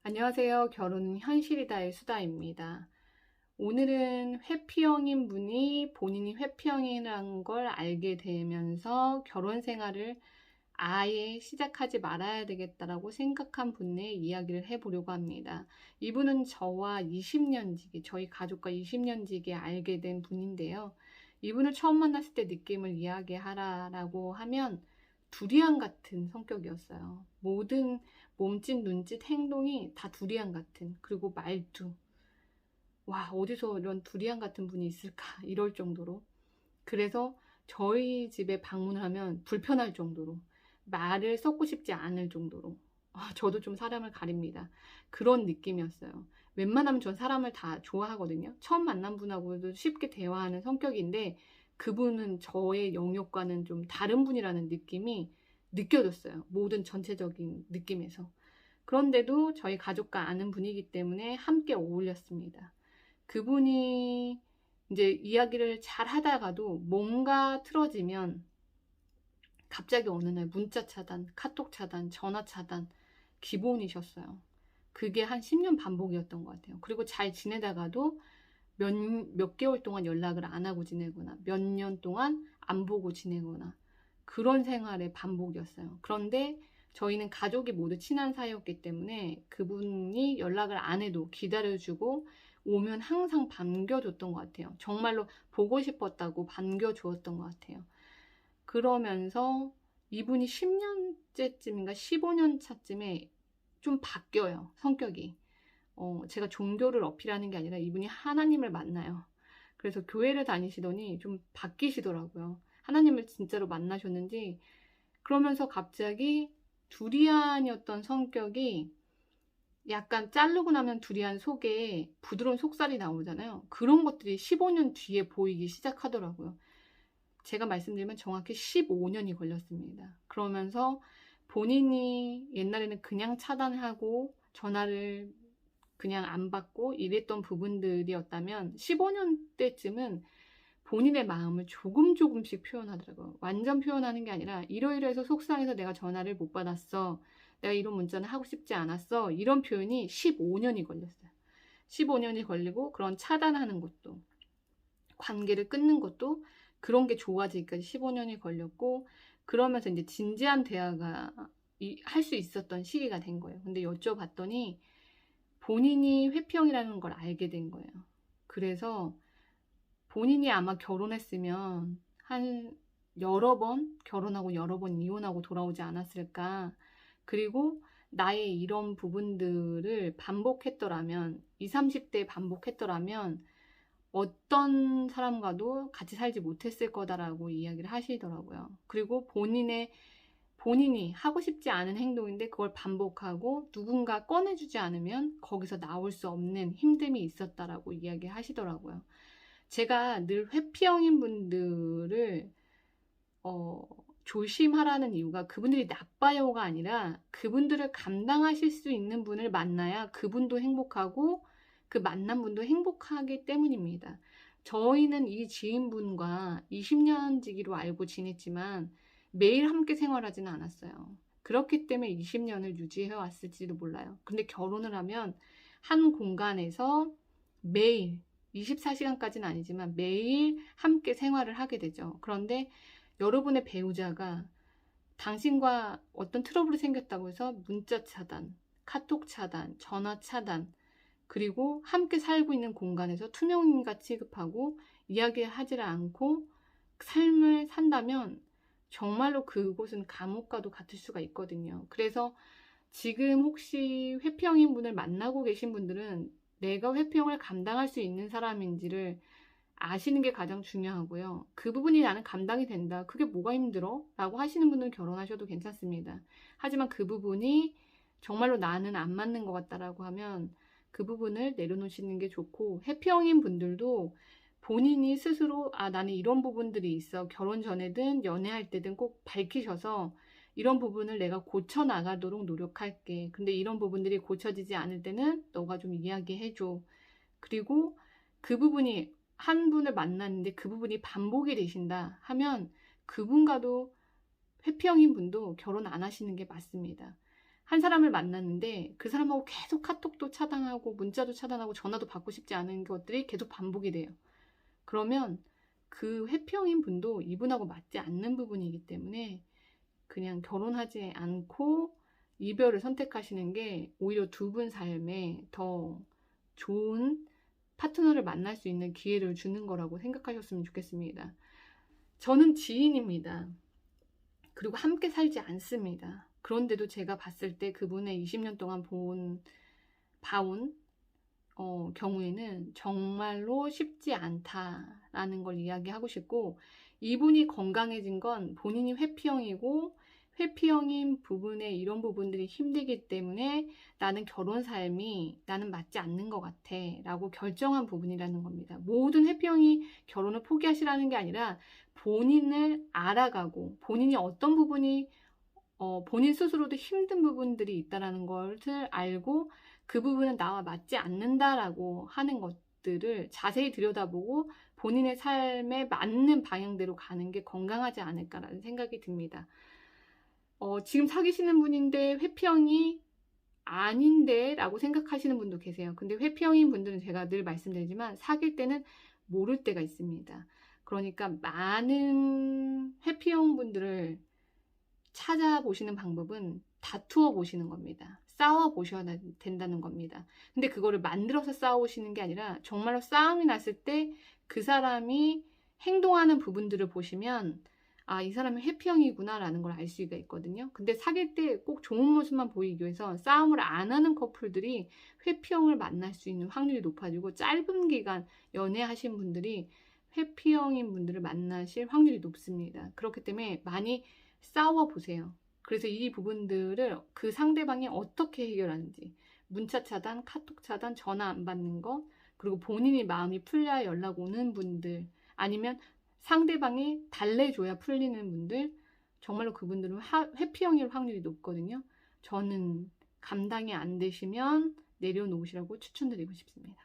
안녕하세요. 결혼은 현실이다의 수다입니다. 오늘은 회피형인 분이 본인이 회피형이라는 걸 알게 되면서 결혼 생활을 아예 시작하지 말아야 되겠다라고 생각한 분의 이야기를 해보려고 합니다. 이분은 저와 20년 지기, 저희 가족과 20년 지기 알게 된 분인데요. 이분을 처음 만났을 때 느낌을 이야기하라라고 하면 두리안 같은 성격이었어요. 모든 몸짓, 눈짓, 행동이 다 두리안 같은, 그리고 말투. 와, 어디서 이런 두리안 같은 분이 있을까? 이럴 정도로. 그래서 저희 집에 방문을 하면 불편할 정도로, 말을 섞고 싶지 않을 정도로, 저도 좀 사람을 가립니다. 그런 느낌이었어요. 웬만하면 전 사람을 다 좋아하거든요. 처음 만난 분하고도 쉽게 대화하는 성격인데, 그분은 저의 영역과는 좀 다른 분이라는 느낌이 느껴졌어요. 모든 전체적인 느낌에서. 그런데도 저희 가족과 아는 분이기 때문에 함께 어울렸습니다. 그분이 이제 이야기를 잘 하다가도 뭔가 틀어지면 갑자기 어느 날 문자 차단, 카톡 차단, 전화 차단 기본이셨어요. 그게 한 10년 반복이었던 것 같아요. 그리고 잘 지내다가도 몇 개월 동안 연락을 안 하고 지내거나 몇 년 동안 안 보고 지내거나 그런 생활의 반복이었어요. 그런데 저희는 가족이 모두 친한 사이였기 때문에 그분이 연락을 안 해도 기다려주고 오면 항상 반겨줬던 것 같아요. 정말로 보고 싶었다고 반겨주었던 것 같아요. 그러면서 이분이 10년째쯤인가 15년 차쯤에 좀 바뀌어요. 성격이. 제가 종교를 어필하는 게 아니라 이분이 하나님을 만나요. 그래서 교회를 다니시더니 좀 바뀌시더라고요. 하나님을 진짜로 만나셨는지 그러면서 갑자기 두리안이었던 성격이 약간 자르고 나면 두리안 속에 부드러운 속살이 나오잖아요. 그런 것들이 15년 뒤에 보이기 시작하더라고요. 제가 말씀드리면 정확히 15년이 걸렸습니다. 그러면서 본인이 옛날에는 그냥 차단하고 전화를 그냥 안 받고 이랬던 부분들이었다면 15년 때쯤은 본인의 마음을 조금씩 표현하더라고요. 완전 표현하는 게 아니라 이러이러해서 속상해서 내가 전화를 못 받았어. 내가 이런 문자는 하고 싶지 않았어. 이런 표현이 15년이 걸렸어요. 15년이 걸리고 그런 차단하는 것도 관계를 끊는 것도 그런 게 좋아지기까지 15년이 걸렸고 그러면서 이제 진지한 대화가 할 수 있었던 시기가 된 거예요. 근데 여쭤봤더니 본인이 회피형이라는 걸 알게 된 거예요. 그래서 본인이 아마 결혼했으면 한 여러 번 결혼하고 여러 번 이혼하고 돌아오지 않았을까. 그리고 나의 이런 부분들을 반복했더라면 20, 30대 반복했더라면 어떤 사람과도 같이 살지 못했을 거다라고 이야기를 하시더라고요. 그리고 본인이 하고 싶지 않은 행동인데 그걸 반복하고 누군가 꺼내주지 않으면 거기서 나올 수 없는 힘듦이 있었다라고 이야기하시더라고요. 제가 늘 회피형인 분들을 어, 조심하라는 이유가 그분들이 나빠요가 아니라 그분들을 감당하실 수 있는 분을 만나야 그분도 행복하고 그 만난 분도 행복하기 때문입니다. 저희는 이 지인분과 20년 지기로 알고 지냈지만 매일 함께 생활하지는 않았어요. 그렇기 때문에 20년을 유지해 왔을지도 몰라요. 근데 결혼을 하면 한 공간에서 매일 24시간까지는 아니지만 매일 함께 생활을 하게 되죠. 그런데 여러분의 배우자가 당신과 어떤 트러블이 생겼다고 해서 문자 차단, 카톡 차단, 전화 차단, 그리고 함께 살고 있는 공간에서 투명인가 취급하고 이야기하지를 않고 삶을 산다면 정말로 그곳은 감옥과도 같을 수가 있거든요. 그래서 지금 혹시 회피형인 분을 만나고 계신 분들은 내가 회피형을 감당할 수 있는 사람인지를 아시는 게 가장 중요하고요. 그 부분이 나는 감당이 된다. 그게 뭐가 힘들어? 라고 하시는 분은 결혼하셔도 괜찮습니다. 하지만 그 부분이 정말로 나는 안 맞는 것 같다라고 하면 그 부분을 내려놓으시는 게 좋고, 해피형인 분들도 본인이 스스로 나는 이런 부분들이 있어. 결혼 전에든 연애할 때든 꼭 밝히셔서 이런 부분을 내가 고쳐 나가도록 노력할게. 근데 이런 부분들이 고쳐지지 않을 때는 너가 좀 이야기해줘. 그리고 그 부분이 한 분을 만났는데 그 부분이 반복이 되신다 하면 그분과도 회피형인 분도 결혼 안 하시는 게 맞습니다. 한 사람을 만났는데 그 사람하고 계속 카톡도 차단하고 문자도 차단하고 전화도 받고 싶지 않은 것들이 계속 반복이 돼요. 그러면 그 회피형인 분도 이분하고 맞지 않는 부분이기 때문에 그냥 결혼하지 않고 이별을 선택하시는 게 오히려 두 분 삶에 더 좋은 파트너를 만날 수 있는 기회를 주는 거라고 생각하셨으면 좋겠습니다. 저는 지인입니다. 그리고 함께 살지 않습니다. 그런데도 제가 봤을 때 그분의 20년 동안 봐온 경우에는 정말로 쉽지 않다라는 걸 이야기하고 싶고, 이분이 건강해진 건 본인이 회피형이고 회피형인 부분에 이런 부분들이 힘들기 때문에 나는 결혼 삶이 나는 맞지 않는 것 같아 라고 결정한 부분이라는 겁니다. 모든 회피형이 결혼을 포기하시라는 게 아니라 본인을 알아가고 본인이 어떤 부분이 본인 스스로도 힘든 부분들이 있다는 것을 알고 그 부분은 나와 맞지 않는다라고 하는 것들을 자세히 들여다보고 본인의 삶에 맞는 방향대로 가는 게 건강하지 않을까라는 생각이 듭니다. 지금 사귀시는 분인데 회피형이 아닌데 라고 생각하시는 분도 계세요. 근데 회피형인 분들은 제가 늘 말씀드리지만 사귈 때는 모를 때가 있습니다. 그러니까 많은 회피형 분들을 찾아보시는 방법은 다투어 보시는 겁니다. 싸워 보셔야 된다는 겁니다. 근데 그거를 만들어서 싸우시는 게 아니라 정말로 싸움이 났을 때 그 사람이 행동하는 부분들을 보시면 아, 이 사람이 회피형이구나 라는 걸 알 수가 있거든요. 근데 사귈 때 꼭 좋은 모습만 보이기 위해서 싸움을 안 하는 커플들이 회피형을 만날 수 있는 확률이 높아지고, 짧은 기간 연애하신 분들이 회피형인 분들을 만나실 확률이 높습니다. 그렇기 때문에 많이 싸워보세요. 그래서 이 부분들을 그 상대방이 어떻게 해결하는지, 문자 차단, 카톡 차단, 전화 안 받는 거, 그리고 본인이 마음이 풀려야 연락 오는 분들, 아니면 상대방이 달래줘야 풀리는 분들, 정말로 그분들은 회피형일 확률이 높거든요. 저는 감당이 안 되시면 내려놓으시라고 추천드리고 싶습니다.